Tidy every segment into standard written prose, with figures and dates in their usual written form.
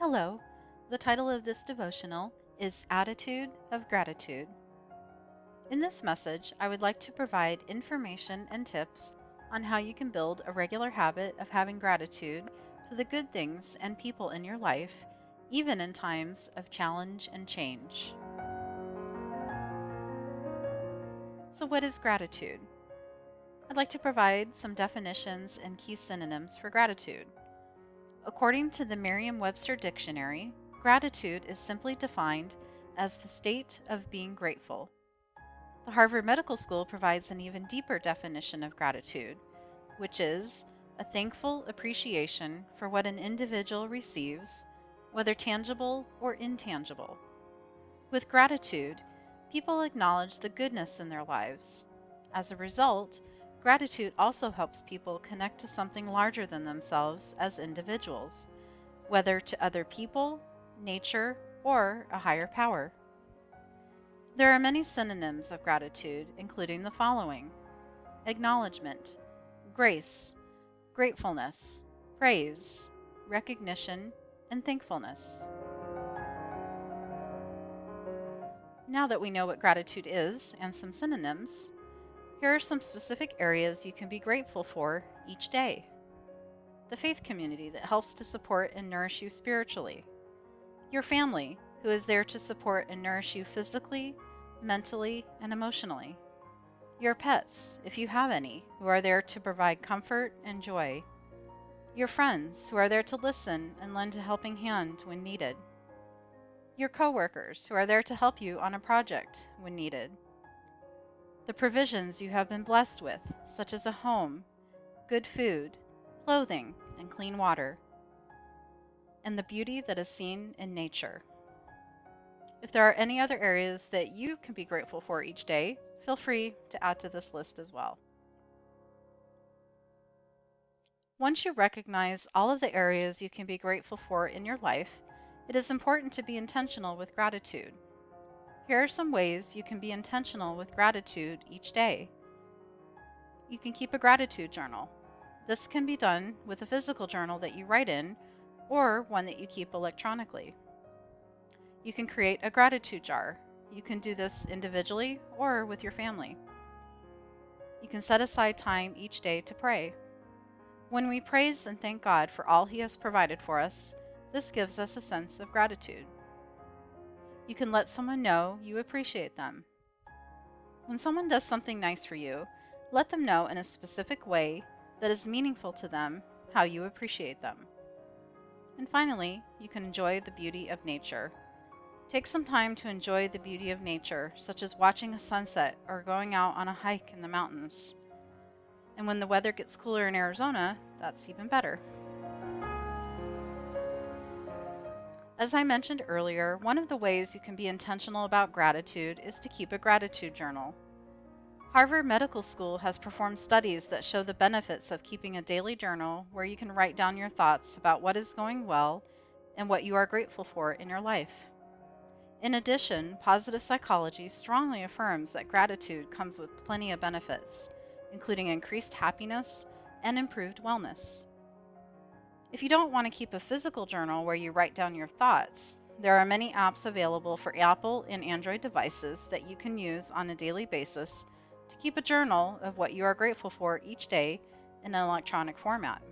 Hello. The title of this devotional is Attitude of Gratitude. In this message, I would like to provide information and tips on how you can build a regular habit of having gratitude for the good things and people in your life, even in times of challenge and change. So, what is gratitude? I'd like to provide some definitions and key synonyms for gratitude. According to the Merriam-Webster Dictionary, gratitude is simply defined as the state of being grateful. The Harvard Medical School provides an even deeper definition of gratitude, which is a thankful appreciation for what an individual receives, whether tangible or intangible. With gratitude, people acknowledge the goodness in their lives. As a result, gratitude also helps people connect to something larger than themselves as individuals, whether to other people, nature, or a higher power. There are many synonyms of gratitude, including the following: acknowledgement, grace, gratefulness, praise, recognition, and thankfulness. Now that we know what gratitude is and some synonyms, here are some specific areas you can be grateful for each day. The faith community that helps to support and nourish you spiritually. Your family, who is there to support and nourish you physically, mentally, and emotionally. Your pets, if you have any, who are there to provide comfort and joy. Your friends, who are there to listen and lend a helping hand when needed. Your coworkers, who are there to help you on a project when needed. The provisions you have been blessed with, such as a home, good food, clothing, and clean water. And the beauty that is seen in nature. If there are any other areas that you can be grateful for each day, feel free to add to this list as well. Once you recognize all of the areas you can be grateful for in your life, it is important to be intentional with gratitude. Here are some ways you can be intentional with gratitude each day. You can keep a gratitude journal. This can be done with a physical journal that you write in or one that you keep electronically. You can create a gratitude jar. You can do this individually or with your family. You can set aside time each day to pray. When we praise and thank God for all He has provided for us, this gives us a sense of gratitude. You can let someone know you appreciate them. When someone does something nice for you, let them know in a specific way that is meaningful to them how you appreciate them. And finally, you can enjoy the beauty of nature. Take some time to enjoy the beauty of nature, such as watching a sunset or going out on a hike in the mountains. And when the weather gets cooler in Arizona, that's even better. As I mentioned earlier, one of the ways you can be intentional about gratitude is to keep a gratitude journal. Harvard Medical School has performed studies that show the benefits of keeping a daily journal where you can write down your thoughts about what is going well and what you are grateful for in your life. In addition, positive psychology strongly affirms that gratitude comes with plenty of benefits, including increased happiness and improved wellness. If you don't want to keep a physical journal where you write down your thoughts, there are many apps available for Apple and Android devices that you can use on a daily basis to keep a journal of what you are grateful for each day in an electronic format.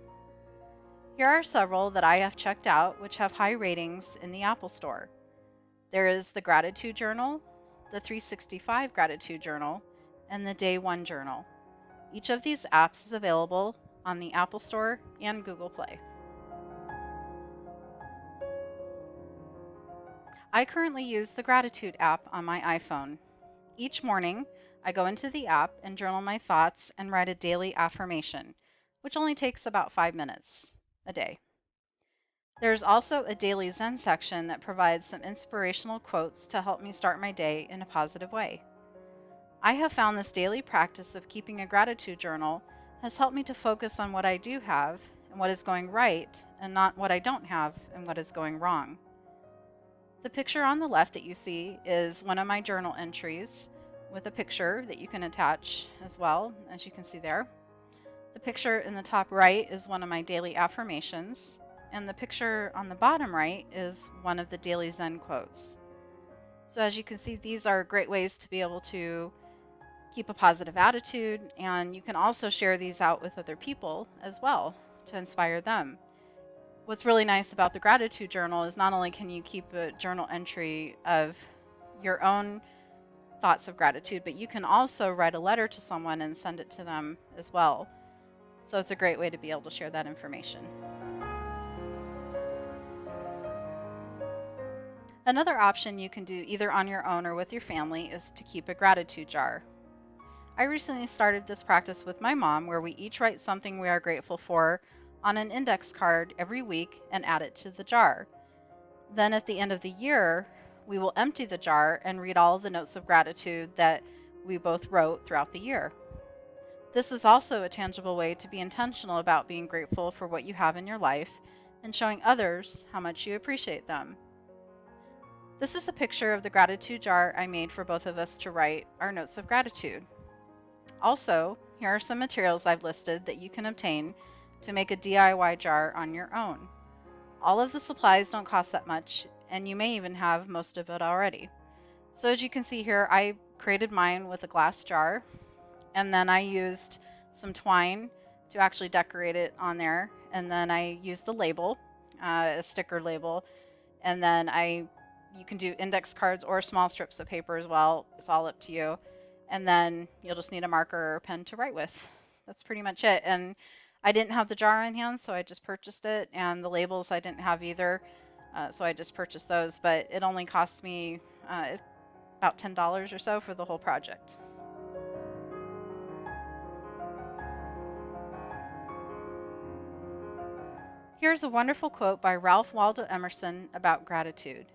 Here are several that I have checked out which have high ratings in the Apple Store. There is the Gratitude Journal, the 365 Gratitude Journal, and the Day One Journal. Each of these apps is available on the Apple Store and Google Play. I currently use the Gratitude app on my iPhone. Each morning, I go into the app and journal my thoughts and write a daily affirmation, which only takes about 5 minutes a day. There's also a daily Zen section that provides some inspirational quotes to help me start my day in a positive way. I have found this daily practice of keeping a gratitude journal has helped me to focus on what I do have and what is going right, and not what I don't have and what is going wrong. The picture on the left that you see is one of my journal entries with a picture that you can attach as well, as you can see there. The picture in the top right is one of my daily affirmations. and the picture on the bottom right is one of the daily Zen quotes. So as you can see, these are great ways to be able to keep a positive attitude, and you can also share these out with other people as well to inspire them. What's really nice about the gratitude journal is not only can you keep a journal entry of your own thoughts of gratitude, but you can also write a letter to someone and send it to them as well. So it's a great way to be able to share that information. Another option you can do either on your own or with your family is to keep a gratitude jar. I recently started this practice with my mom where we each write something we are grateful for on an index card every week and add it to the jar. Then at the end of the year, we will empty the jar and read all of the notes of gratitude that we both wrote throughout the year. This is also a tangible way to be intentional about being grateful for what you have in your life and showing others how much you appreciate them. This is a picture of the gratitude jar I made for both of us to write our notes of gratitude. Also, here are some materials I've listed that you can obtain to make a DIY jar on your own. All of the supplies don't cost that much, and you may even have most of it already. So as you can see here, I created mine with a glass jar, and then I used some twine to actually decorate it on there, and then I used a label, a sticker label, and then you can do index cards or small strips of paper as well. It's all up to you. And then you'll just need a marker or a pen to write with. That's pretty much it. And I didn't have the jar in hand, so I just purchased it. And the labels I didn't have either, so I just purchased those. But it only cost me about $10 or so for the whole project. Here's a wonderful quote by Ralph Waldo Emerson about gratitude.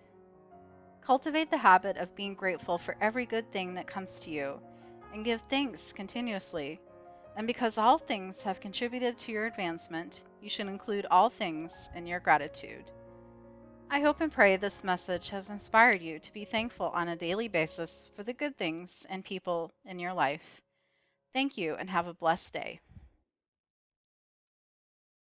Cultivate the habit of being grateful for every good thing that comes to you, and give thanks continuously. And because all things have contributed to your advancement, you should include all things in your gratitude. I hope and pray this message has inspired you to be thankful on a daily basis for the good things and people in your life. Thank you, and have a blessed day.